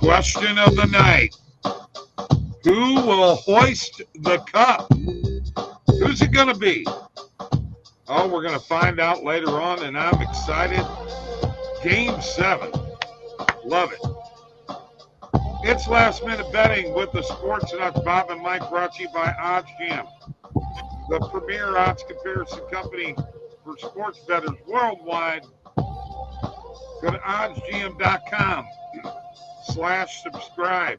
Question of the night. Who will hoist the cup? Who's it going to be? Oh, we're going to find out later on, and I'm excited. Game 7. Love it. It's Last Minute Betting with the Sports Nuts, Bob and Mike, brought to you by OddsJam, the premier odds comparison company for sports bettors worldwide. Go to oddsjam.com/subscribe.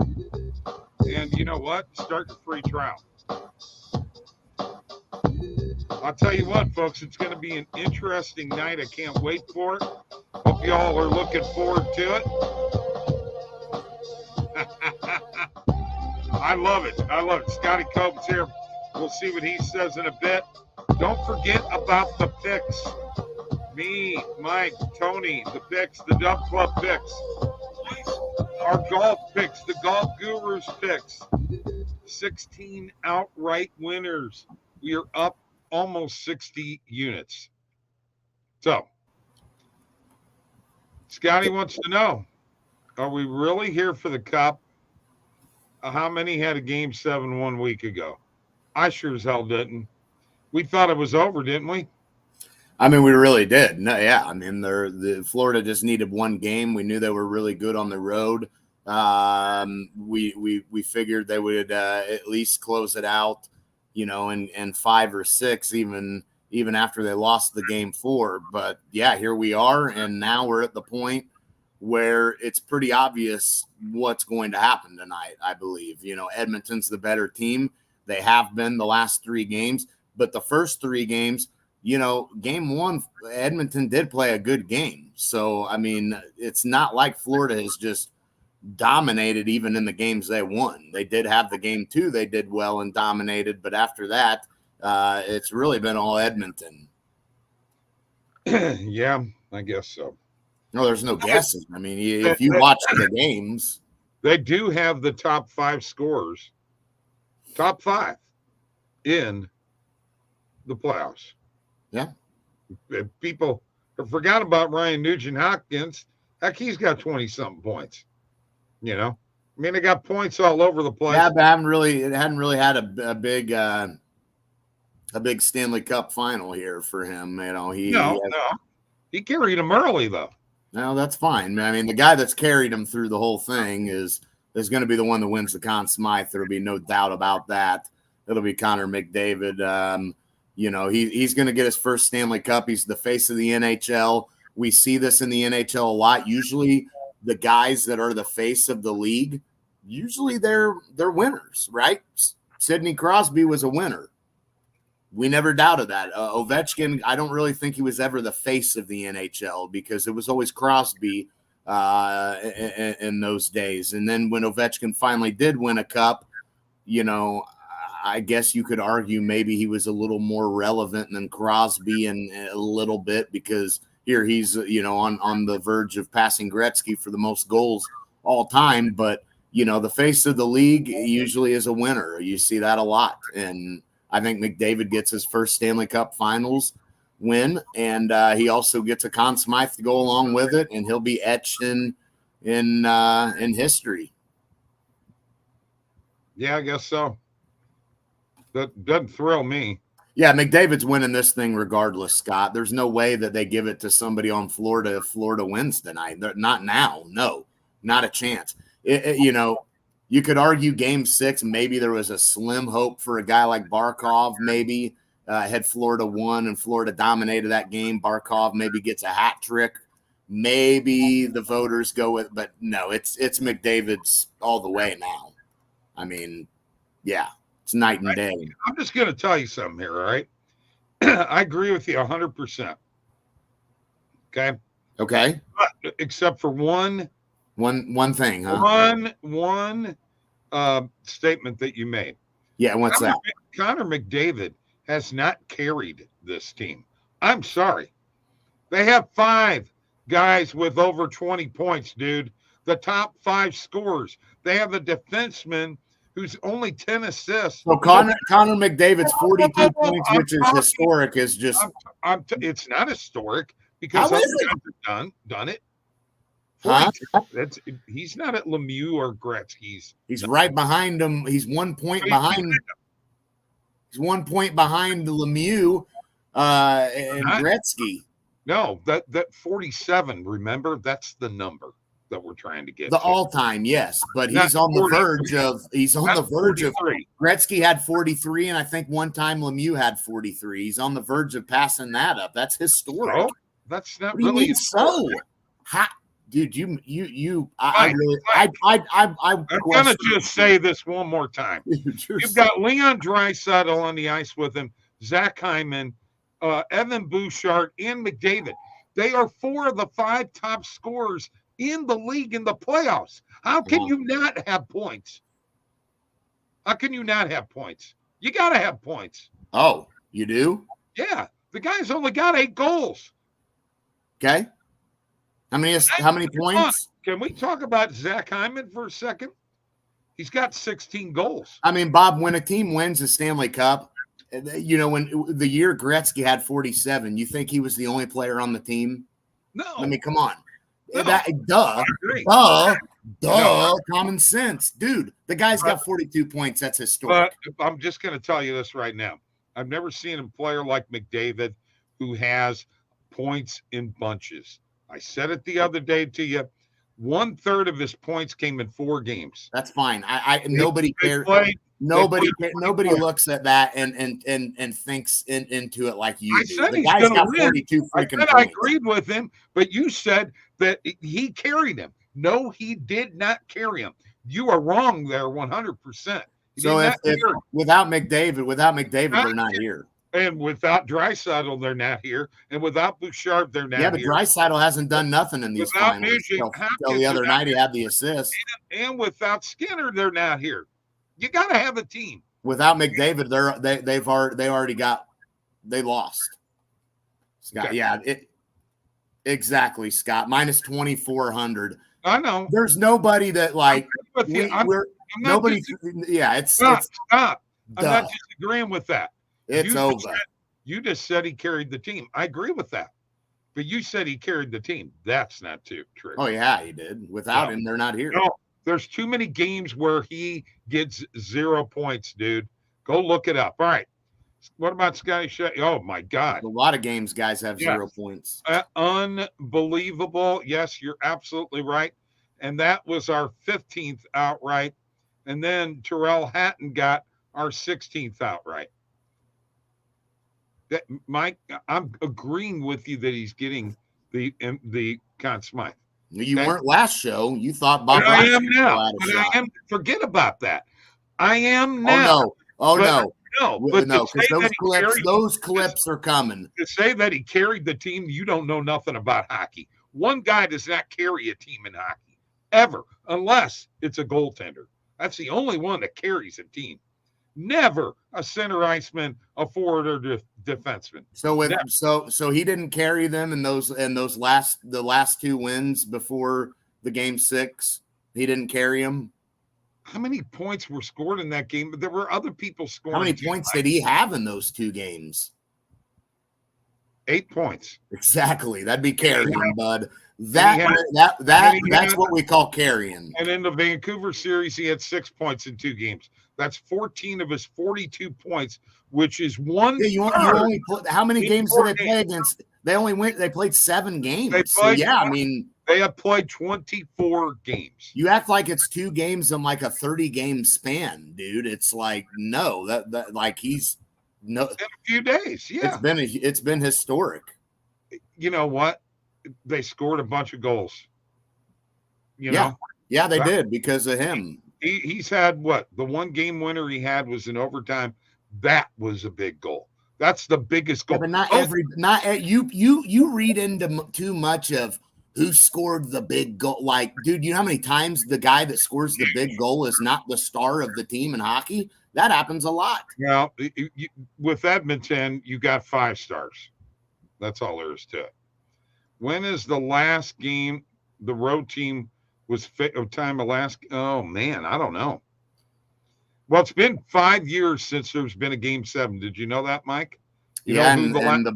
And you know what? Start your free trial. I'll tell you what, folks, it's going to be an interesting night. I can't wait for it. Hope you all are looking forward to it. I love it. I love it. Scotty Cope's here. We'll see what he says in a bit. Don't forget about the picks. Me, Mike, Tony, the picks, the DubClub picks. Our golf picks, the Golf Gurus picks. 16 outright winners. We are up almost 60 units. So, Scotty wants to know, are we really here for the Cup? How many had a Game 7 1 week ago? I sure as hell didn't. We thought it was over, didn't we? I mean, we really did. No, yeah. I mean, the Florida just needed one game. We knew they were really good on the road. We figured they would at least close it out, you know, in 5 or 6, even after they lost the Game 4. But yeah, here we are, and now we're at the point where it's pretty obvious what's going to happen tonight. I believe, you know, Edmonton's the better team. They have been the last 3 games, but the first 3 games, you know, Game 1, Edmonton did play a good game. So, I mean, it's not like Florida has just dominated even in the games they won. They did have the Game 2. They did well and dominated. But after that, it's really been all Edmonton. Yeah, I guess so. No, there's no guessing. I mean, if you watch the games. They do have the top 5 scorers. Top 5 in the playoffs. Yeah. People have forgot about Ryan Nugent-Hopkins. Heck, he's got 20-something points. You know? I mean, they got points all over the place. Yeah, but hadn't really had a big Stanley Cup final here for him. You know, he carried him early, though. No, that's fine. I mean, the guy that's carried him through the whole thing is going to be the one that wins the Conn Smythe. There'll be no doubt about that. It'll be Connor McDavid. You know, he's going to get his first Stanley Cup. He's the face of the NHL. We see this in the NHL a lot. Usually the guys that are the face of the league, usually they're winners, right? Sidney Crosby was a winner. We never doubted that. Ovechkin, I don't really think he was ever the face of the NHL because it was always Crosby in those days. And then when Ovechkin finally did win a cup, you know, I guess you could argue maybe he was a little more relevant than Crosby and a little bit because here he's, you know, on the verge of passing Gretzky for the most goals all time. But, you know, the face of the league usually is a winner. You see that a lot. And I think McDavid gets his first Stanley Cup Finals win, and he also gets a Conn Smythe to go along with it, and he'll be etched in history. Yeah, I guess so. That doesn't thrill me. Yeah, McDavid's winning this thing regardless, Scott. There's no way that they give it to somebody on Florida if Florida wins tonight. Not now. No, not a chance. You know, you could argue Game 6, maybe there was a slim hope for a guy like Barkov, maybe had Florida won and Florida dominated that game. Barkov maybe gets a hat trick. Maybe the voters go with, but no, it's McDavid's all the way now. I mean, yeah, it's night and day. I'm just going to tell you something here, all right? I agree with you 100%. Okay? Okay. But except for one thing, huh? One statement that you made. Yeah, what's that? Connor McDavid has not carried this team. I'm sorry. They have 5 guys with over 20 points, dude. The top 5 scorers. They have a defenseman who's only 10 assists. So Connor McDavid's 42 points, which is historic, is just. It's not historic because other guys have done it. Huh? He's not at Lemieux or Gretzky's. He's right behind him. He's 1 point behind. He's 1 point behind Lemieux and Gretzky. No, that 47. Remember, that's the number that we're trying to get. The all-time, yes, but he's on the verge of. He's on the verge of. Gretzky had 43, and I think one time Lemieux had 43. He's on the verge of passing that up. That's historic. Oh, that's not what really so. Dude, I'm gonna just say this one more time. You've got Leon Draisaitl on the ice with him, Zach Hyman, Evan Bouchard, and McDavid. They are 4 of the 5 top scorers in the league in the playoffs. How can you not have points? How can you not have points? You got to have points. Oh, you do? Yeah, the guy's only got 8 goals. Okay. How many points? Can we talk about Zach Hyman for a second? He's got 16 goals. I mean, Bob, when a team wins a Stanley Cup, you know, when the year Gretzky had 47, you think he was the only player on the team? No. I mean, come on. No. Common sense. Dude, the guy's got 42 points. That's historic. But I'm just going to tell you this right now. I've never seen a player like McDavid who has points in bunches. I said it the other day to you. 1/3 of his points came in 4 games. That's fine. Nobody cares. Nobody looks at that and thinks into it like you do. The guy's got 42 freaking points. I agreed with him, but you said that he carried him. No, he did not carry him. You are wrong there 100%. So if without McDavid, they're not here. And without Draisaitl, they're not here. And without Bouchard, they're not here. Yeah, but Draisaitl hasn't done nothing in these finals. Until the other night, he had the assist. And without Skinner, they're not here. You got to have a team. Without McDavid, they lost. Scott, okay. Yeah, exactly, Scott. Minus 2,400. I know. There's nobody that like nobody. Stop. I'm not disagreeing with that. It's over. You just said he carried the team. I agree with that. But you said he carried the team. That's not true. Oh, yeah, he did. Without him, they're not here. No, there's too many games where he gets 0 points, dude. Go look it up. All right. What about Scotty Shea? Oh, my God. A lot of games guys have 0 points. Unbelievable. Yes, you're absolutely right. And that was our 15th outright. And then Terrell Hatton got our 16th outright. That Mike, I'm agreeing with you that he's getting the Conn Smythe. You weren't last show. You thought Bob. I am now. Forget about that. I am now. No. But because those clips are coming. To say that he carried the team, you don't know nothing about hockey. One guy does not carry a team in hockey ever, unless it's a goaltender. That's the only one that carries a team. Never a center iceman, a forward, or defenseman. So he didn't carry them in the last 2 wins before the game 6. He didn't carry them. How many points were scored in that game? But there were other people scoring. How many points did he have in those 2 games? 8 points. Exactly. That'd be carrying, bud. That's what we call carrying. And in the Vancouver series, he had 6 points in 2 games. That's 14 of his 42 points, which is one. Yeah, how many games did they play against? They played 7 games. They have played 24 games. You act like it's 2 games in like a 30-game span, dude. It's like no, that like he's no. In a few days, yeah. It's been historic. You know what? They scored a bunch of goals. Yeah, they did because of him. He's had what? The one game winner he had was in overtime. That was a big goal. That's the biggest goal. Yeah, but you read into too much of who scored the big goal. Like, dude, you know how many times the guy that scores the big goal is not the star of the team in hockey? That happens a lot. Well, with Edmonton, you got 5 stars. That's all there is to it. When is the last game the road team was time of last? Oh, man, I don't know. Well, it's been 5 years since there's been a game 7. Did you know that, Mike? You know who the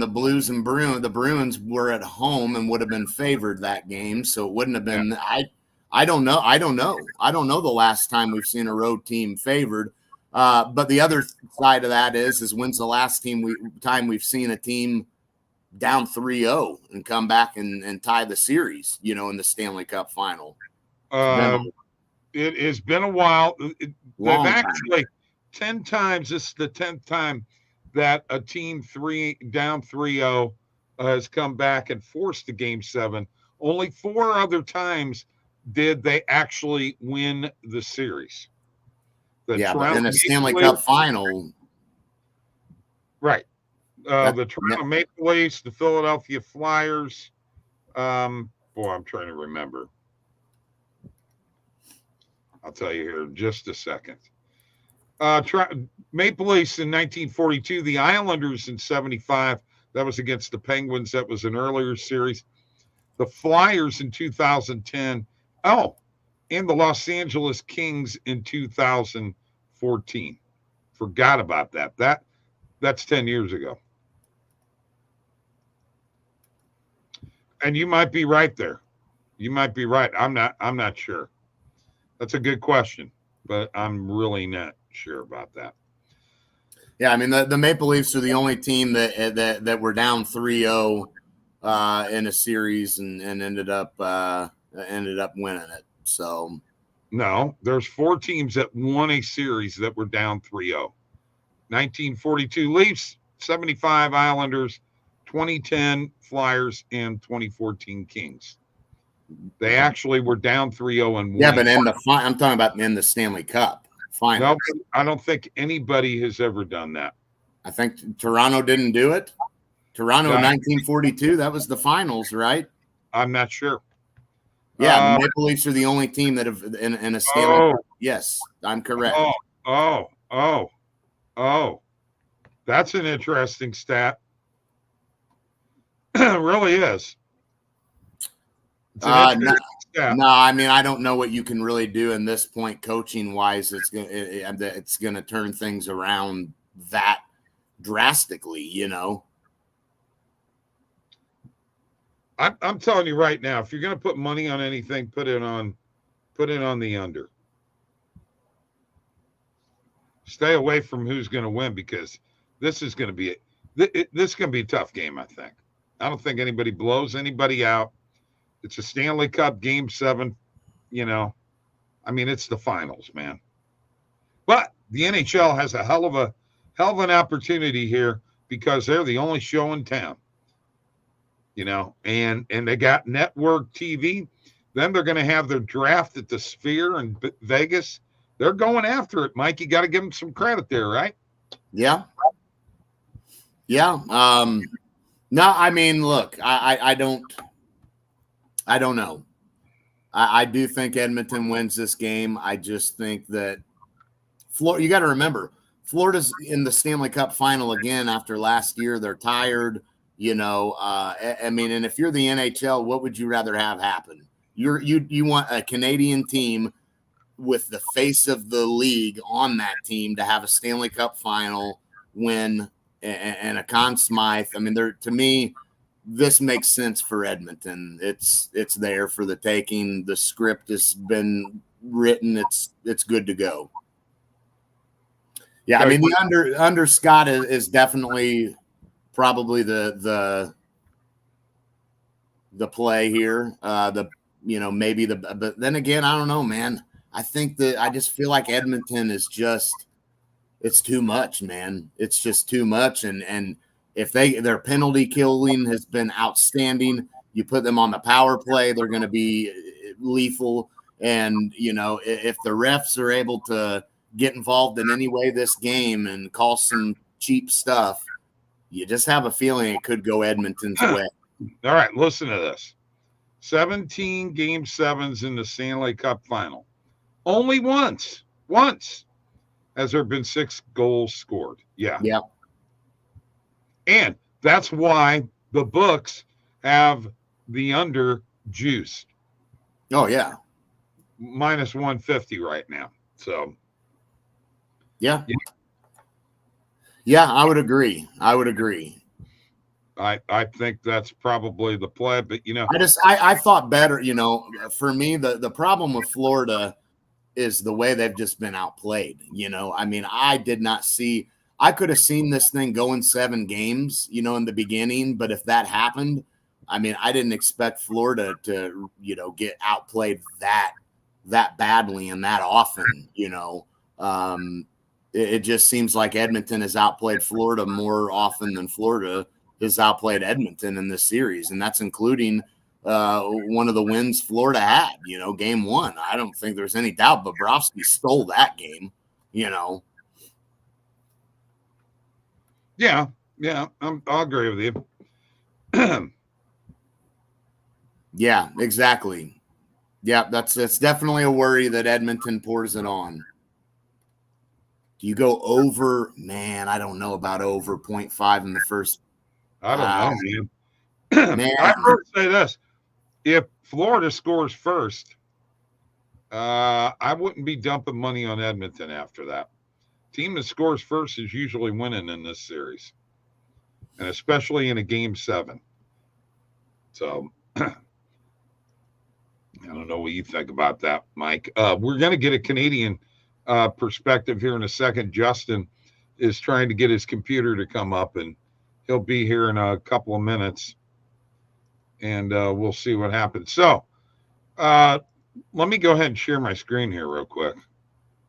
Blues and the Bruins were at home and would have been favored that game, so it wouldn't have been. Yeah. I don't know the last time we've seen a road team favored. But the other side of that is when's the last time we've seen a team down 3-0 and come back and tie the series, in the Stanley Cup final? It has been a while. They've actually 10 times. This is the 10th time that a team down 3-0 has come back and forced a Game 7. Only 4 other times did they actually win the series. But in a Stanley Cup final. Right. The Toronto Maple Leafs, the Philadelphia Flyers. I'm trying to remember. I'll tell you here in just a second. Maple Leafs in 1942, the Islanders in 75. That was against the Penguins. That was an earlier series. The Flyers in 2010. Oh, and the Los Angeles Kings in 2014. Forgot about that. That's 10 years ago. And you might be right there. You might be right. I'm not sure. That's a good question, but I'm really not sure about that. Yeah, I mean the Maple Leafs are the only team that were down 3-0 in a series and ended up winning it. So no, there's 4 teams that won a series that were down 3-0. 1942 Leafs, 75 Islanders, 2010 Flyers, and 2014 Kings. They actually were down 3-0 and won. Yeah, but I'm talking about in the Stanley Cup final. No, I don't think anybody has ever done that. I think Toronto didn't do it. Toronto in 1942, that was the finals, right? I'm not sure. Yeah, the Maple Leafs are the only team that have in a Stanley Cup. Yes, I'm correct. Oh. That's an interesting stat. It really is. No, I mean, I don't know what you can really do in this point, coaching wise. It's gonna turn things around that drastically, I'm telling you right now, if you're gonna put money on anything, put it on the under. Stay away from who's gonna win, because this is gonna be a tough game. I think. I don't think anybody blows anybody out. It's a Stanley Cup Game 7, I mean, it's the finals, man. But the NHL has a hell of an opportunity here, because they're the only show in town, and they got network TV. Then they're going to have their draft at the Sphere in Vegas. They're going after it, Mike. You got to give them some credit there, right? Yeah. No, I mean, look, I don't know. I do think Edmonton wins this game. I just think that you got to remember, Florida's in the Stanley Cup final again after last year. They're tired, I mean, and if you're the NHL, what would you rather have happen? You want a Canadian team with the face of the league on that team to have a Stanley Cup final win and a Conn Smythe. I mean, to me, this makes sense for Edmonton. It's there for the taking. The script has been written. It's good to go. Yeah, I mean, the under Scott is definitely probably the play here. But then again, I don't know, man. I think I just feel like Edmonton is it's too much, man. It's just too much. And if their penalty killing has been outstanding, you put them on the power play, they're going to be lethal. And, if the refs are able to get involved in any way this game and call some cheap stuff, you just have a feeling it could go Edmonton's way. All right, listen to this. 17 Game 7s in the Stanley Cup final. Only once has there been 6 goals scored. Yeah. Yeah. And that's why the books have the under juiced. Oh, yeah. Minus 150 right now. So, yeah. Yeah, I would agree. I think that's probably the play, but I thought better, for me, the problem with Florida is the way they've just been outplayed. I mean, I could have seen this thing going 7 games, in the beginning, but if that happened, I mean, I didn't expect Florida to, get outplayed that badly and that often, it just seems like Edmonton has outplayed Florida more often than Florida has outplayed Edmonton in this series, and that's including one of the wins Florida had, game 1. I don't think there's any doubt Bobrovsky stole that game, Yeah, I'll agree with you. Yeah, exactly. Yeah, that's definitely a worry that Edmonton pours it on. Do you go over? Man, I don't know about over 0.5 in the first. I don't know, man. Man. I will say this. If Florida scores first, I wouldn't be dumping money on Edmonton after that. Team that scores first is usually winning in this series, and especially in a game 7. So I don't know what you think about that, Mike. We're going to get a Canadian perspective here in a second. Justin is trying to get his computer to come up, and he'll be here in a couple of minutes, and we'll see what happens. So let me go ahead and share my screen here real quick,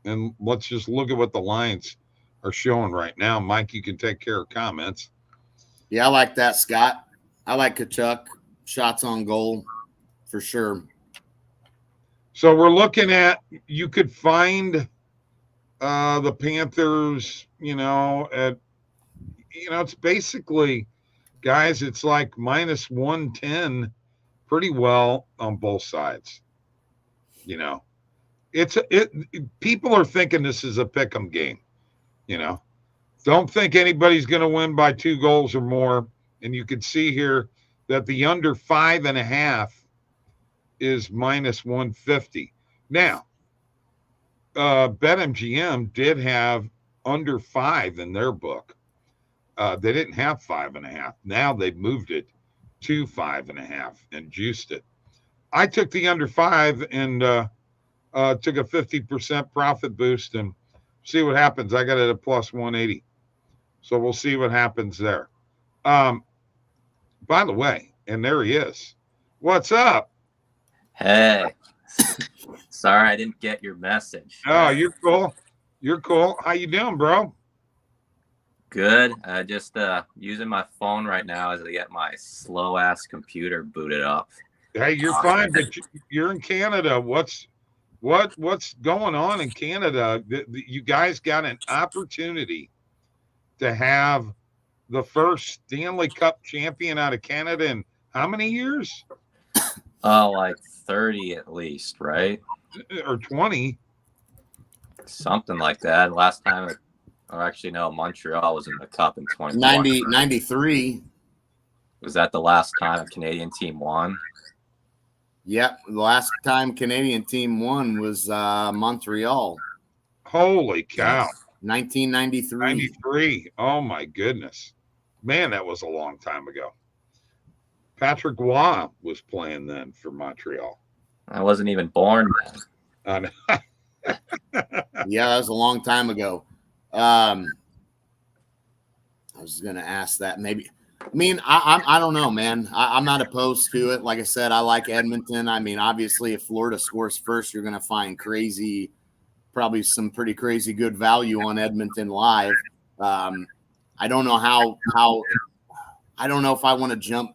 and let's just look at what the lines are showing right now. Mike, you can take care of comments. Yeah, I like that, Scott. I like Kachuk. Shots on goal for sure. So we're looking at, you could find the Panthers, it's basically, guys, it's like minus 110 pretty well on both sides. People are thinking this is a pick'em game. Don't think anybody's going to win by 2 goals or more. And you can see here that the under 5.5 is minus 150. Now, BetMGM did have under 5 in their book. They didn't have 5.5. Now they've moved it to 5.5 and juiced it. I took the under 5 and took a 50% profit boost and see what happens. I got it at plus 180. So we'll see what happens there. By the way, and there he is. What's up? Hey. Sorry I didn't get your message. Oh, you're cool. You're cool. How you doing, bro? Good. Just using my phone right now as I get my slow-ass computer booted up. Hey, you're fine, but you're in Canada. What's going on in Canada? You guys got an opportunity to have the first Stanley Cup champion out of Canada in how many years? Oh, like 30 at least, right? Or 20. Something like that. Last time, or actually, no, Montreal was in the Cup in 93. Was that the last time a Canadian team won? Yep. The last time Canadian team won was Montreal. Holy cow. 1993. 93. Oh, my goodness. Man, that was a long time ago. Patrick Roy was playing then for Montreal. I wasn't even born then. Yeah, that was a long time ago. I was going to ask that maybe. I mean, I don't know, man. I'm not opposed to it. Like I said, I like Edmonton. I mean, obviously, if Florida scores first, you're going to find probably some pretty crazy good value on Edmonton live. I don't know how I don't know if I want to jump.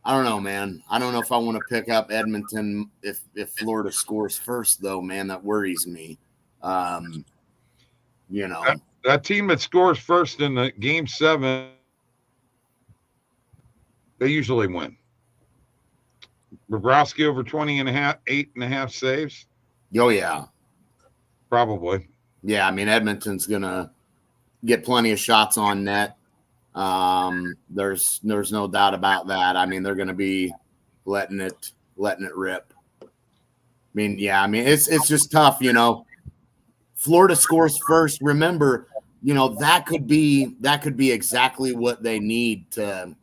I don't know, man. I don't know if I want to pick up Edmonton if Florida scores first, though, man. That worries me. That team that scores first in the game 7, they usually win. Bobrovsky over 8.5 saves. Oh, yeah. Probably. Yeah, I mean, Edmonton's going to get plenty of shots on net. There's no doubt about that. I mean, they're going to be letting it rip. I mean, yeah, I mean, it's just tough, Florida scores first. Remember, that could be exactly what they need to.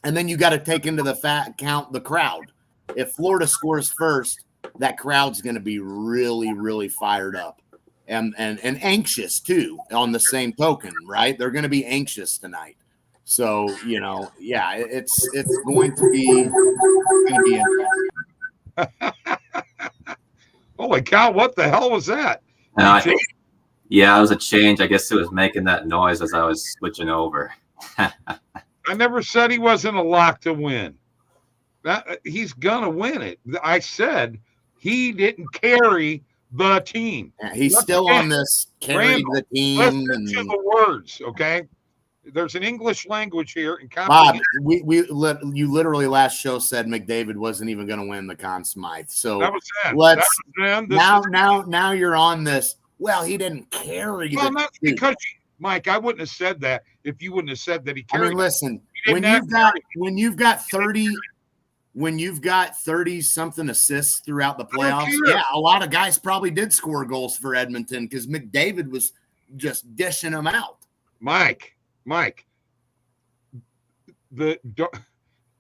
And then you got to take into the count the crowd. If Florida scores first, that crowd's going to be really, really fired up and anxious too. On the same token, right? They're going to be anxious tonight. So it's going to be Holy cow! What the hell was that? Yeah, it was a change. I guess it was making that noise as I was switching over. I never said he wasn't a lock to win. He's gonna win it. I said he didn't carry the team. Yeah, he's still on this carried the team. Listen to the words, okay? There's an English language here. And Bob, you literally last show said McDavid wasn't even going to win the Conn Smythe. So that was now you're on this. Well, he didn't carry. Well, not because Mike, I wouldn't have said that if you wouldn't have said that he carried. I mean, listen, when you've got 30 something assists throughout the playoffs, yeah, a lot of guys probably did score goals for Edmonton because McDavid was just dishing them out. Mike,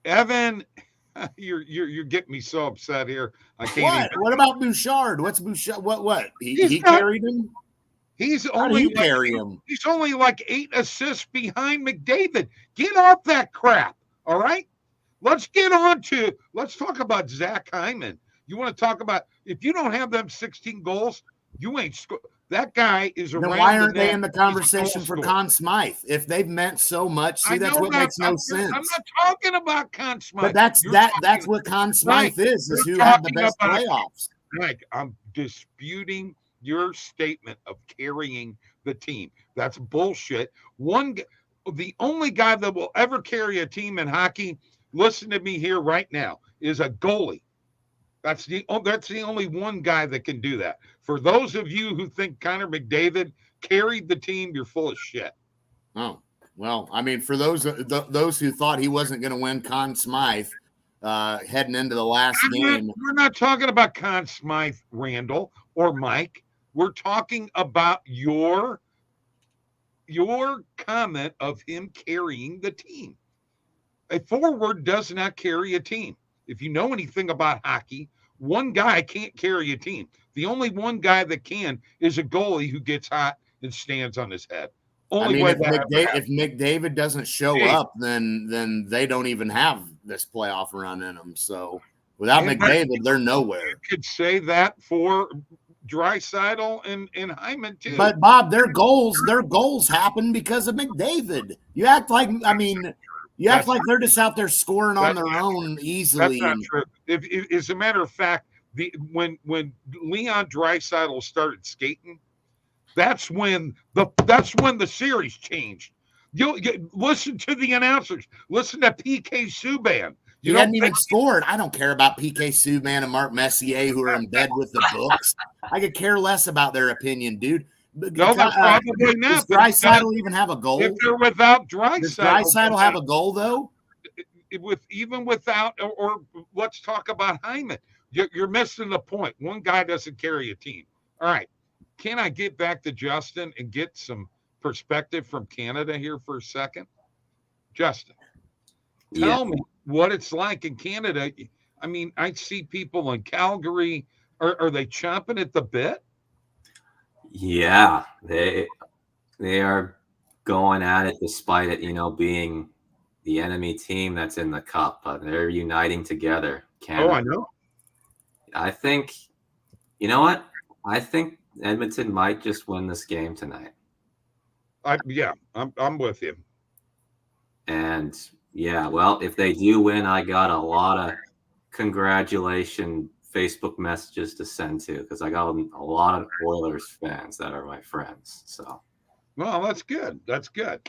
Evan, you're getting me so upset here. I can't. What about Bouchard? What's Bouchard? What? He carried him. He's only He's only like 8 assists behind McDavid. Get off that crap. All right. Let's talk about Zach Hyman. You want to talk about if you don't have them 16 goals, you ain't score. That guy is around. Then why aren't they in the conversation for Conn Smythe? If they've meant so much, that's what makes no sense. I'm not talking about Conn Smythe. But that's what Conn Smythe is who had the best playoffs. Mike, I'm disputing your statement of carrying the team. That's bullshit. The only guy that will ever carry a team in hockey, listen to me here right now, is a goalie. That's the only one guy that can do that. For those of you who think Connor McDavid carried the team, you're full of shit. Oh, well, I mean, for those who thought he wasn't going to win Conn Smythe heading into the last game. We're not talking about Conn Smythe, Randall, or Mike. We're talking about your comment of him carrying the team. A forward does not carry a team. If you know anything about hockey, one guy can't carry a team. The only one guy that can is a goalie who gets hot and stands on his head. If McDavid doesn't show up, then they don't even have this playoff run in them. So without McDavid, they're nowhere. You could say that for Draisaitl and Hyman too. But Bob, their goals happen because of McDavid. You act like they're just out there scoring on their own easily. That's not true. If, as a matter of fact, when Leon Draisaitl started skating, that's when the series changed. You listen to the announcers. Listen to PK Subban. He hadn't even scored. I don't care about PK Subban and Mark Messier who are in bed with the books. I could care less about their opinion, dude. No, that's probably not. Does Draisaitl even have a goal? If they're without Draisaitl. Does Draisaitl have a goal, though? Even without, or let's talk about Hyman. You're missing the point. One guy doesn't carry a team. All right. Can I get back to Justin and get some perspective from Canada here for a second? Justin, tell me what it's like in Canada. I mean, I see people in Calgary. Are they chomping at the bit? Yeah, they are going at it despite it, being the enemy team that's in the cup. But they're uniting together. Canada. Oh, I know. I think, you know what? I think Edmonton might just win this game tonight. I'm with you. And well, if they do win, I got a lot of congratulation Facebook messages to send to because I got a lot of Oilers fans that are my friends. So, well, that's good. That's good.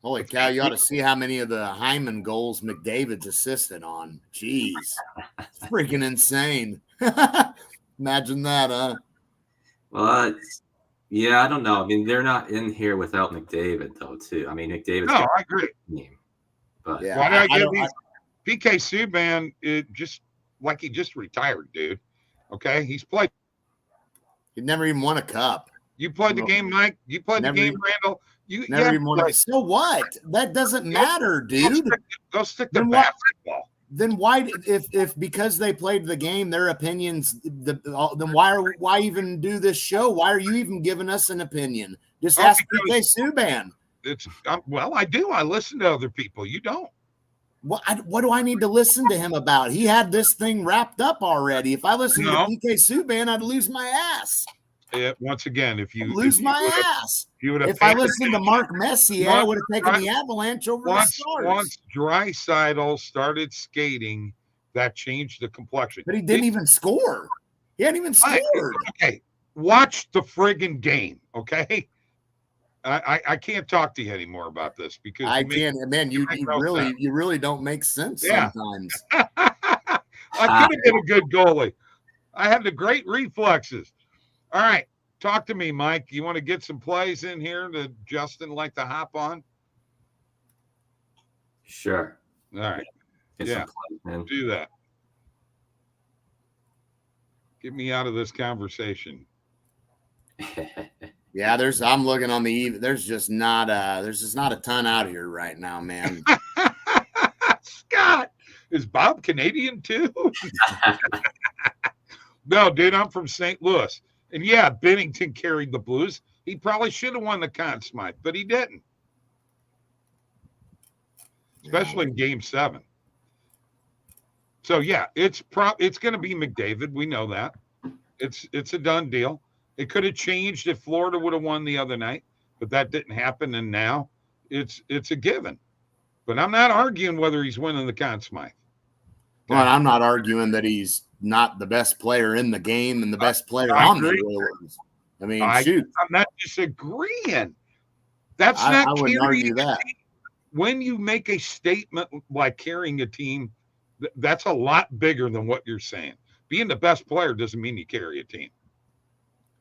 Holy cow! You ought to see how many of the Hyman goals McDavid's assisted on. Jeez, it's freaking insane. Imagine that, huh? Well, I don't know. I mean, they're not in here without McDavid, though. Too. I mean, McDavid's. No, I agree. Team, but yeah, why did I give these PK Subban? He just retired, dude. Okay, he's played. He never even won a cup. You played the game, Mike. You played the game, Randall. So what? That doesn't matter, dude. Go stick to basketball. Then why, if because they played the game, their opinions, then why even do this show? Why are you even giving us an opinion? Just ask PK Subban. Well, I do. I listen to other people. You don't. What do I need to listen to him about? He had this thing wrapped up already. If I listened to PK Subban, I'd lose my ass. Once again, if I listened to Mark Messier, I would have taken the Avalanche over the Stars. Once Draisaitl started skating, that changed the complexion. But he didn't even score. He hadn't even scored. Okay, watch the friggin' game, okay? I can't talk to you anymore about this because I can't. Man, you really don't make sense sometimes. I could have been a good goalie. I have the great reflexes. All right, talk to me, Mike. You want to get some plays in here that Justin like to hop on? Sure. All right. Do that. Get me out of this conversation. Yeah, I'm looking on the eve. There's just not a ton out here right now, man. Scott, is Bob Canadian too? No, dude, I'm from St. Louis. And yeah, Bennington carried the Blues. He probably should have won the Conn Smythe, but he didn't. Especially in Game 7. So yeah, it's going to be McDavid. We know that. It's a done deal. It could have changed if Florida would have won the other night, but that didn't happen. And now it's a given. But I'm not arguing whether he's winning the Conn Smythe. Well, I'm not arguing that he's not the best player in the game and the best player on the Oilers. I mean, shoot. I'm not disagreeing. That's not. I wouldn't argue that. When you make a statement like carrying a team, that's a lot bigger than what you're saying. Being the best player doesn't mean you carry a team.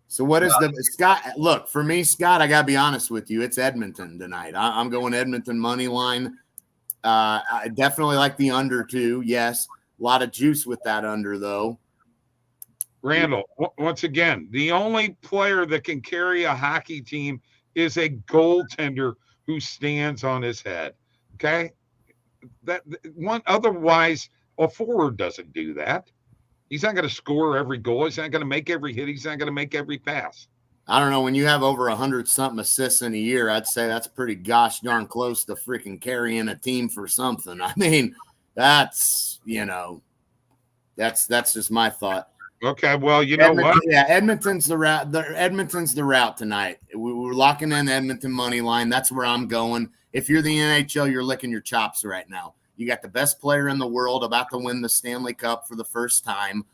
So what is Scott? Look, for me, Scott, I got to be honest with you. It's Edmonton tonight. I'm going Edmonton money line. I definitely like the under too. Yes. A lot of juice with that under, though. Randall, once again, the only player that can carry a hockey team is a goaltender who stands on his head. Okay? Otherwise, a forward doesn't do that. He's not going to score every goal. He's not going to make every hit. He's not going to make every pass. I don't know. When you have over 100-something assists in a year, I'd say that's pretty gosh darn close to freaking carrying a team for something. I mean, that's just my thought. Okay, well, you know what? Yeah, Edmonton's the route. Edmonton's the route tonight. We're locking in Edmonton money line. That's where I'm going. If you're the NHL, you're licking your chops right now. You got the best player in the world about to win the Stanley Cup for the first time.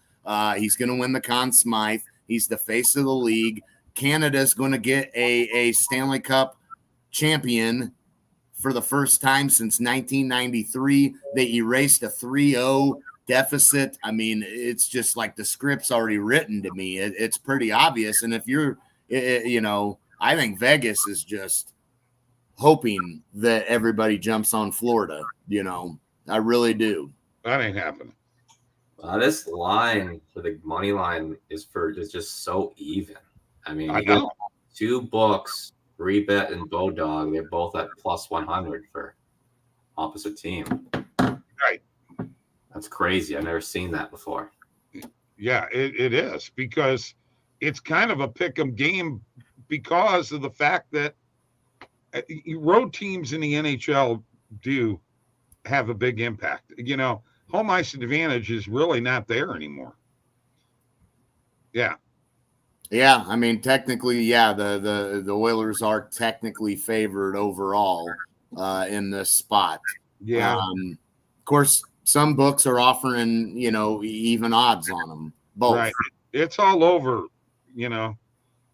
He's going to win the Conn Smythe. He's the face of the league. Canada's going to get a Stanley Cup champion for the first time since 1993. They erased a 3-0 deficit. I mean, it's just like the script's already written to me. It's pretty obvious. And if you're, I think Vegas is just hoping that everybody jumps on Florida. I really do. That ain't happening. This line for the money line is just so even. I mean, you got two books, Rebet and Bodog. They're both at plus 100 for opposite team. Right. That's crazy. I've never seen that before. Yeah, it is, because it's kind of a pick'em game because of the fact that road teams in the NHL do have a big impact. Home ice advantage is really not there anymore. Yeah. Yeah, I mean, technically, yeah, the Oilers are technically favored overall in this spot. Yeah. Of course, some books are offering, even odds on them. Both. Right. It's all over,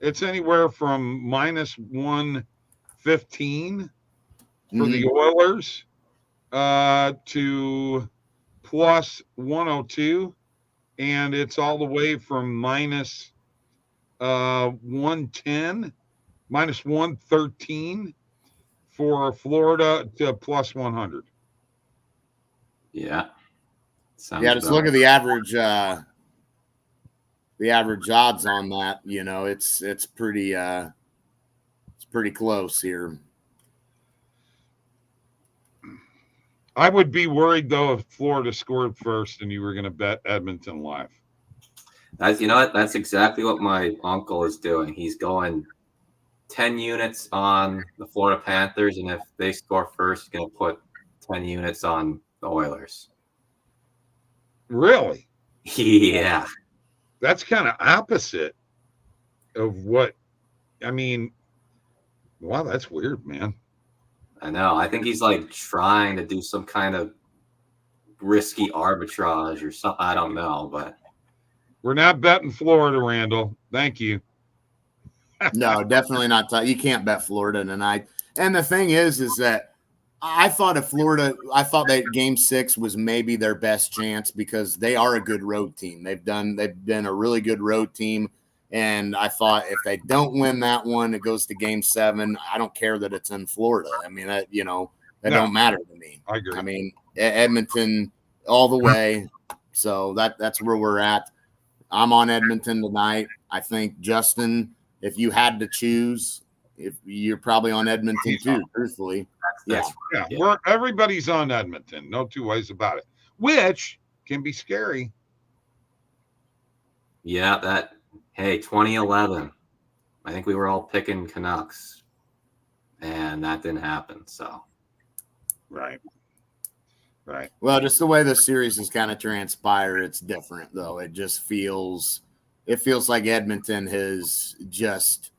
It's anywhere from minus 115 for the Oilers to plus 102. And it's all the way from minus 110, minus 113 for Florida to plus 100. Yeah. Just look at the average the average odds on that, it's pretty close here. I would be worried though if Florida scored first and you were going to bet Edmonton live. You know what? That's exactly what my uncle is doing. He's going 10 units on the Florida Panthers, and if they score first, he's going to put 10 units on the Oilers. Really? Yeah. That's kind of opposite of what, I mean, wow, that's weird, man. I know. I think he's like trying to do some kind of risky arbitrage or something. I don't know, but we're not betting Florida, Randall. Thank you. No, definitely not. You can't bet Florida tonight. And the thing is that I thought that Game 6 was maybe their best chance because they are a good road team. They've been a really good road team. And I thought if they don't win that one, it goes to Game 7. I don't care that it's in Florida. I mean, that don't matter to me. I agree. I mean, Edmonton all the way. So that's where we're at. I'm on Edmonton tonight. I think, Justin, if you had to choose, if you're probably on Edmonton too, truthfully. Yeah. Everybody's on Edmonton. No two ways about it, which can be scary. Yeah, hey, 2011, I think we were all picking Canucks, and that didn't happen. So, right. Well, just the way the series has kind of transpired, it's different though. It feels like Edmonton has just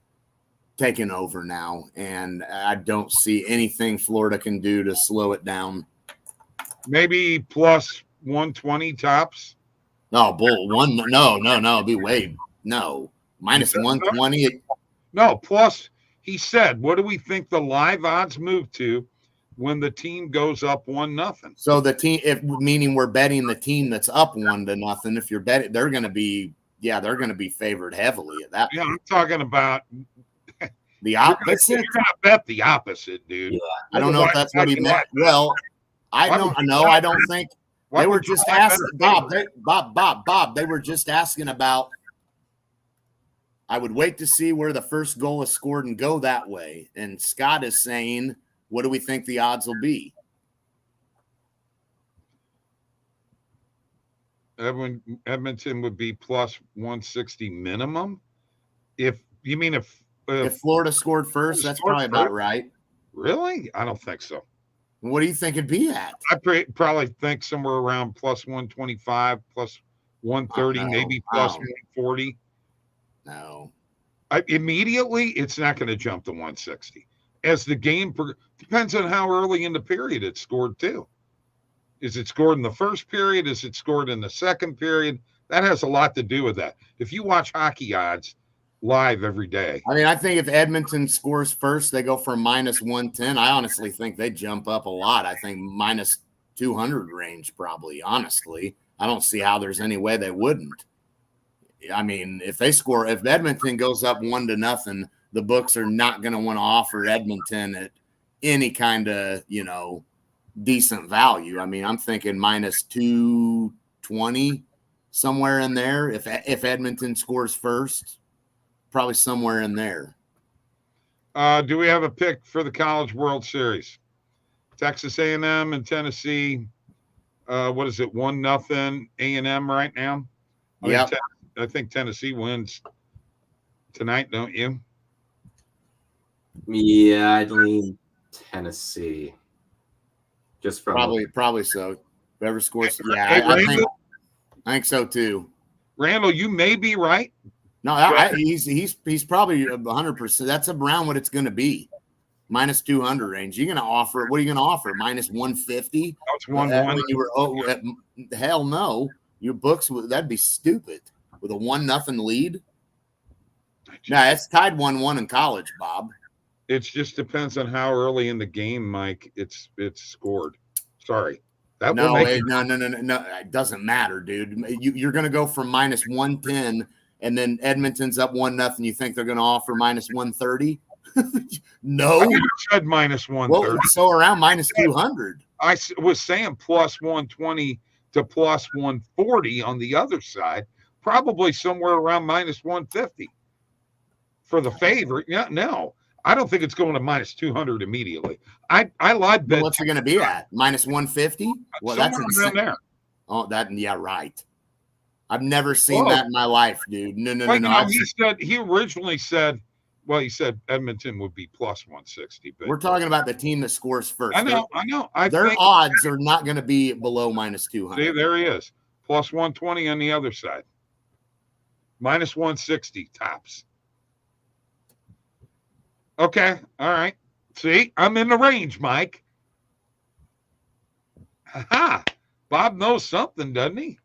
taken over now, and I don't see anything Florida can do to slow it down. Maybe plus 120 tops. No, bull. No, be way. No, minus 120. No, plus he said, what do we think the live odds move to when the team goes up 1-0? So the team, meaning we're betting the team that's up 1-0. If you're betting, they're going to be favored heavily at that. Yeah, I'm talking about the opposite. You're going to bet the opposite, dude. Yeah. I don't know if that's what he meant. Well, I don't think they were just asking Bob. Bob. They were just asking about. I would wait to see where the first goal is scored and go that way. And Scott is saying, what do we think the odds will be? Edmonton would be plus 160 minimum. If Florida scored first, that's probably about right. Really? I don't think so. What do you think it'd be at? I probably think somewhere around plus 125, plus 130, maybe plus 140. No. Immediately, it's not going to jump to 160. As the game depends on how early in the period it's scored too. Is it scored in the first period? Is it scored in the second period? That has a lot to do with that. If you watch hockey odds live every day. I mean, I think if Edmonton scores first, they go for minus 110. I honestly think they jump up a lot. I think minus 200 range probably, honestly. I don't see how there's any way they wouldn't. I mean, if Edmonton goes up 1-0, the books are not going to want to offer Edmonton at any kind of, decent value. I mean, I'm thinking minus 220, somewhere in there. If Edmonton scores first, probably somewhere in there. Do we have a pick for the College World Series? Texas A&M and Tennessee. What is it? 1-0 A&M right now. Yeah. I think Tennessee wins tonight, don't you? Yeah, I'd lean Tennessee. Just from probably so. Whoever scores, I think so too. Randall, you may be right. No, he's probably 100%. That's around what it's going to be. Minus 200 range. You're going to offer. What are you going to offer? Minus 150. That's 1-1. Hell no. Your books that'd be stupid with a 1-0 lead. Nah, it's tied 1-1 in college, Bob. It just depends on how early in the game, Mike, it's scored. Sorry. No. It doesn't matter, dude. You're going to go from minus 110, and then Edmonton's up 1-0. You think they're going to offer minus 130? No. I said minus 130. Well, so around minus 200. I was saying plus 120 to plus 140 on the other side. probably somewhere around minus 150 for the favorite. Yeah, no, I don't think it's going to minus 200 immediately. I live bet. What's it going to be at? Minus 150? Well, that's insane. Around there. Oh, yeah, right. I've never seen that in my life, dude. No. He originally said, well, he said Edmonton would be plus 160. But we're talking about the team that scores first. I know. Their odds are not going to be below minus 200. See, there he is. Plus 120 on the other side. Minus 160 tops. Okay. All right. See, I'm in the range, Mike. Ha! Bob knows something, doesn't he?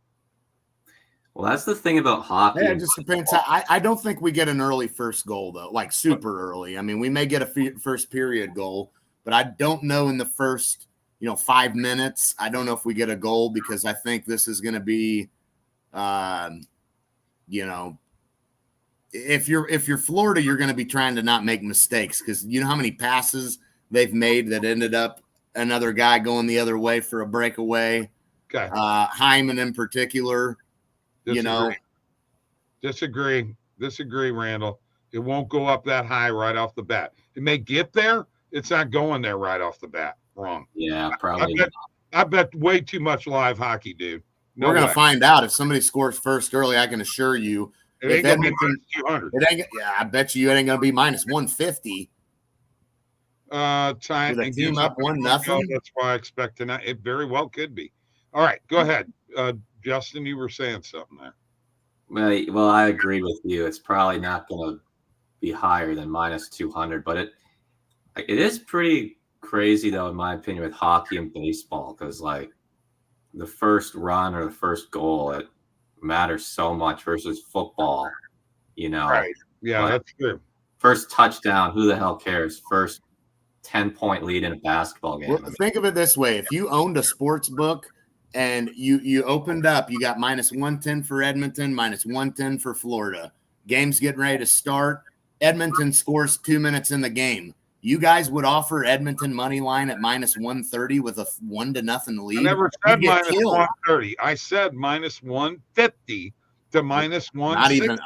Well, that's the thing about hockey. Yeah, it just depends. I don't think we get an early first goal, though, like super early. I mean, we may get a first period goal, but I don't know in the first, 5 minutes. I don't know if we get a goal because I think this is going to be, if you're Florida, you're going to be trying to not make mistakes because you know how many passes they've made that ended up another guy going the other way for a breakaway. Okay. Hyman in particular. Disagree, Randall. It won't go up that high right off the bat. It may get there. It's not going there right off the bat. Wrong. Yeah, probably. I bet way too much live hockey, dude. We're going to find out if somebody scores first early. I can assure you. It ain't going to be minus 200. I bet you it ain't going to be minus 150. Time with a team up 1-0. That's why I expect tonight. It very well could be. All right, go ahead. Justin, you were saying something there. Well, I agree with you. It's probably not going to be higher than minus 200, but it is pretty crazy, though, in my opinion, with hockey and baseball, because, like, the first run or the first goal, it matters so much versus football, Right. Yeah, like, that's true. First touchdown, who the hell cares? First 10-point lead in a basketball game. Well, think of it this way. If you owned a sports book and you opened up, you got minus 110 for Edmonton, minus 110 for Florida. Game's getting ready to start. Edmonton scores 2 minutes in the game. You guys would offer Edmonton money line at minus 130 with a 1-0 lead. I never said minus 130. I said minus 150 to minus 160. Not even.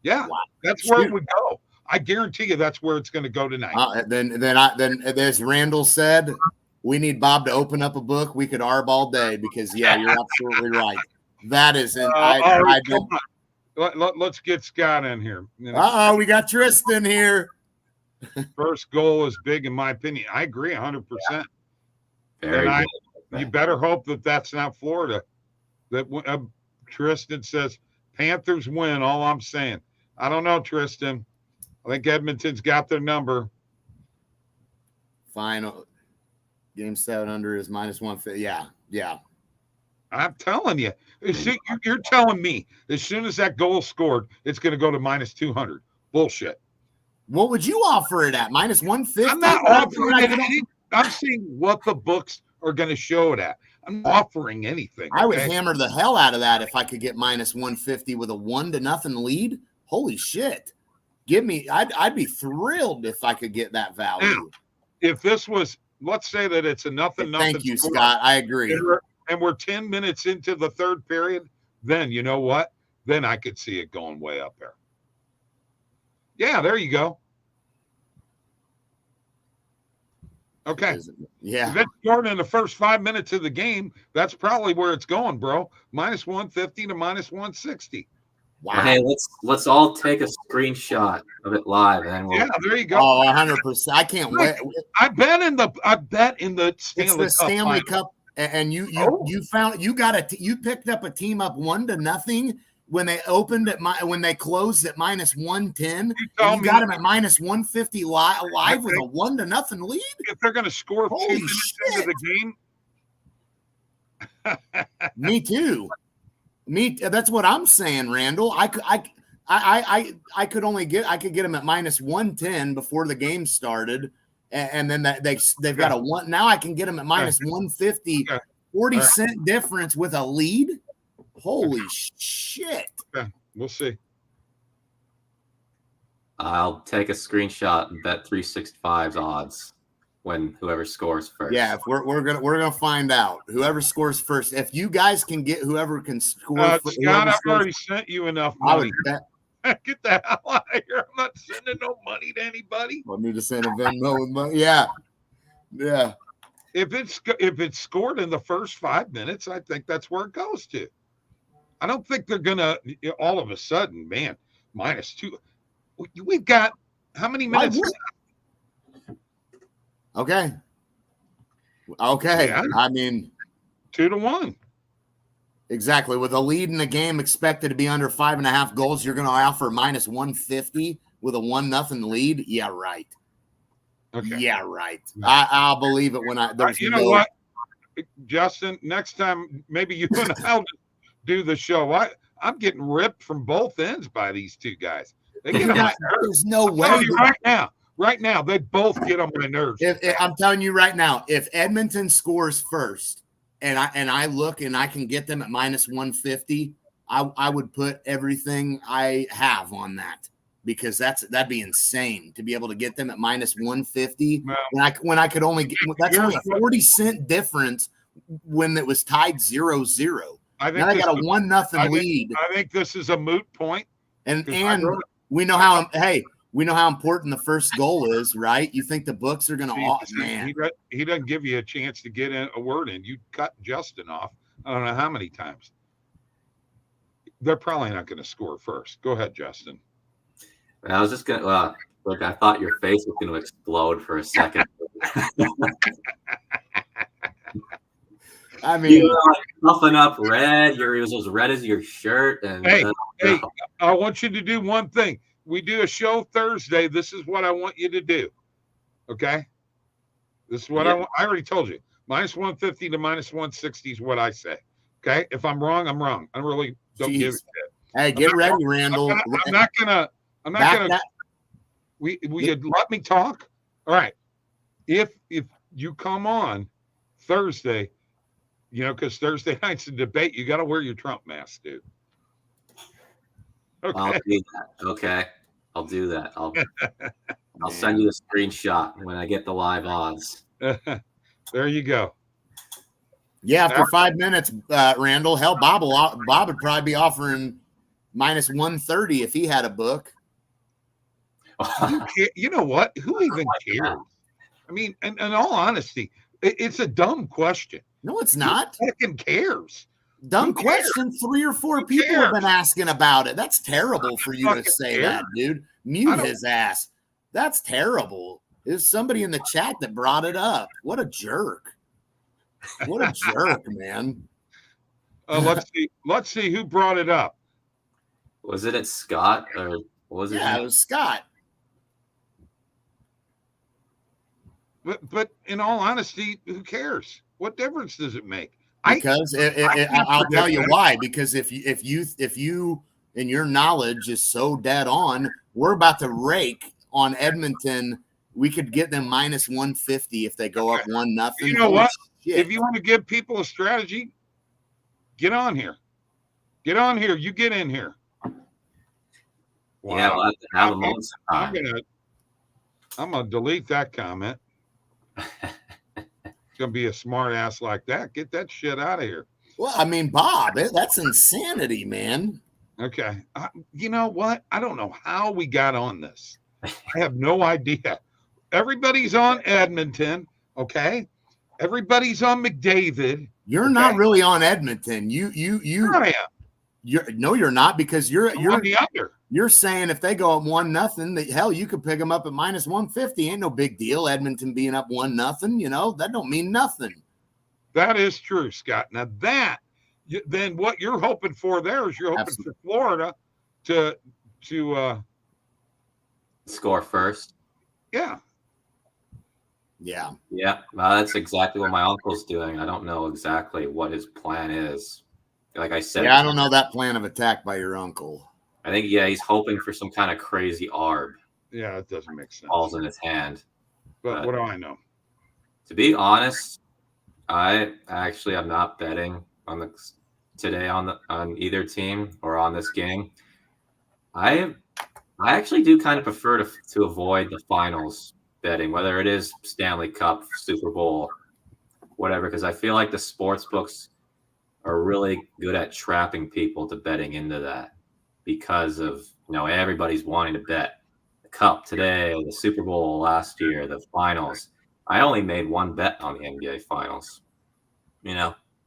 Yeah, wow. That's where it would go. I guarantee you that's where it's going to go tonight. Then as Randall said, we need Bob to open up a book. We could arb all day because, yeah, you're absolutely right. That is it. Let's get Scott in here. We got Tristan here. First goal is big, in my opinion. I agree 100%. Very good. You better hope that that's not Florida. That Tristan says Panthers win. All I'm saying. I don't know, Tristan. I think Edmonton's got their number. Final game 7 under is minus 150. Yeah. I'm telling you. See, you're telling me as soon as that goal is scored, it's going to go to minus 200. Bullshit. What would you offer it at? Minus 150? I'm not offering anything. I'm seeing what the books are going to show it at. I'm not offering anything. I would hammer the hell out of that if I could get minus 150 with a 1-0 lead. Holy shit. Give me, I'd be thrilled if I could get that value. Now, if this was, let's say that it's a nothing. Thank you, score, Scott. I agree. And we're 10 minutes into the third period, then you know what? Then I could see it going way up there. Yeah, there you go. Okay. Yeah. If it's scored in the first 5 minutes of the game, that's probably where it's going, bro. Minus 150 to minus 160. Wow. Well, hey, let's all take a screenshot of it live, and then there you go. Oh, 100%. I can't wait. I bet in the Stanley Cup, and you picked up a team up 1-0 when they opened when they closed at minus 110. You got them at minus 150 live with a 1-0 lead. If they're going to score 2 minutes into the game, me too. That's what I'm saying, Randall. I could get them at minus 110 before the game started, and then they've got a one. Now I can get them at minus 150, 40-cent difference with a lead. Holy shit! Okay. We'll see. I'll take a screenshot and bet 365's odds. when whoever scores first. Yeah, if we're gonna find out whoever scores first. If you guys can get whoever can score, Scott, I've already sent you enough money. Get the hell out of here! I'm not sending no money to anybody. Want me to send a Venmo with money? Yeah. If it's scored in the first 5 minutes, I think that's where it goes to. I don't think they're gonna all of a sudden, man, -2. We've got how many minutes? Okay. Yeah. I mean, 2-1. Exactly. With a lead in the game expected to be under 5.5 goals, you're going to offer -150 with a 1-0 lead. Yeah, right. Okay. Yeah, right. I'll believe it when you know what, Justin? Next time, maybe you and I'll do the show. I'm getting ripped from both ends by these two guys. They get on my nerves. There's no way. Right now, they both get on my nerves. I'm telling you right now, if Edmonton scores first, and I look and I can get them at -150, I would put everything I have on that, because that'd be insane to be able to get them at -150 when I could only get that's only a 40-cent difference when it was tied 0-0. I got a 1-0 lead. I think this is a moot point. And we know how important the first goal is, right? You think the books are going to man. He doesn't give you a chance to get a word in. You cut Justin off. I don't know how many times. They're probably not going to score first. Go ahead, Justin. I was just going to look, I thought your face was going to explode for a second. I mean, you're like puffing up red. You're as red as your shirt. And hey, I want you to do one thing. We do a show Thursday. This is what I want you to do. Okay. This is what I want. I already told you. -150 to -160 is what I say. Okay. If I'm wrong, I'm wrong. I really don't give a shit. Hey, get ready, Randall. I'm not gonna. Will you let me talk? All right. If you come on Thursday, because Thursday night's a debate, you got to wear your Trump mask, dude. Okay. I'll do that. Okay. I'll do that. I'll send you a screenshot when I get the live odds. There you go. Yeah, after 5 minutes, Randall, hell, Bob would probably be offering -130 if he had a book. You know what? Who even cares? I mean, in all honesty, it's a dumb question. No, it's not. Who fucking cares? Dumb question. 3 or 4 people have been asking about it. That's terrible for you to say that, dude. Mute his ass. That's terrible. There's somebody in the chat that brought it up. What a jerk. What a jerk, man. Let's see who brought it up. Was it Scott or was it? Yeah, it was Scott. But in all honesty, who cares? What difference does it make? Because I'll tell you why. Because if you and your knowledge is so dead on, we're about to rake on Edmonton. We could get them -150 if they go up 1-0. You know what? Shit. If you want to give people a strategy, get on here. Get on here. You get in here. Wow. Yeah, we'll have to have them on sometime. I'm gonna delete that comment. It's gonna be a smart ass like that. Get that shit out of here. Well, I mean, Bob, that's insanity, man. Okay. You know what? I don't know how we got on this. I have no idea. Everybody's on Edmonton. Okay. Everybody's on McDavid. You're not really on Edmonton. Sure I am. You're not, because you're on the under. You're saying if they go up 1-0, hell, you could pick them up at -150. Ain't no big deal. Edmonton being up 1-0, that don't mean nothing. That is true, Scott. Now then what you're hoping for there is you're hoping for Florida to score first. Yeah. Yeah. Yeah. Well, that's exactly what my uncle's doing. I don't know exactly what his plan is. Like I said. Yeah, I don't know that plan of attack by your uncle. I think, he's hoping for some kind of crazy arb. Yeah, it doesn't make sense. Balls in his hand. But what do I know? To be honest, I actually am not betting on today on either team or on this game. I actually do kind of prefer to avoid the finals betting, whether it is Stanley Cup, Super Bowl, whatever, because I feel like the sports books are really good at trapping people to betting into that because of, everybody's wanting to bet the Cup today, the Super Bowl last year, the finals. I only made one bet on the NBA finals.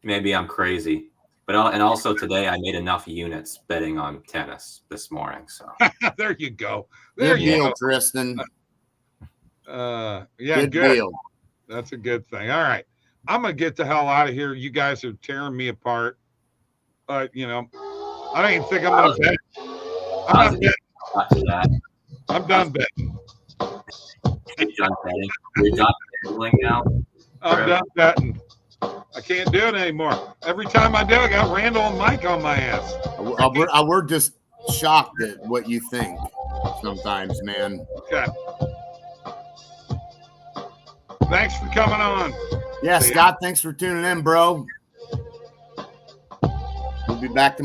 Maybe I'm crazy. But and also today I made enough units betting on tennis this morning. So there you go. Good deal, Tristan. Yeah, good good. Deal. That's a good thing. All right. I'm going to get the hell out of here. You guys are tearing me apart. I don't even think I'm going to bet. I'm not betting. I'm done betting. You're done betting? You're done gambling now? I'm done betting. I can't do it anymore. Every time I do, I got Randall and Mike on my ass. We're just shocked at what you think sometimes, man. Okay. Thanks for coming on. Yeah, Scott, thanks for tuning in, bro. We'll be back tomorrow.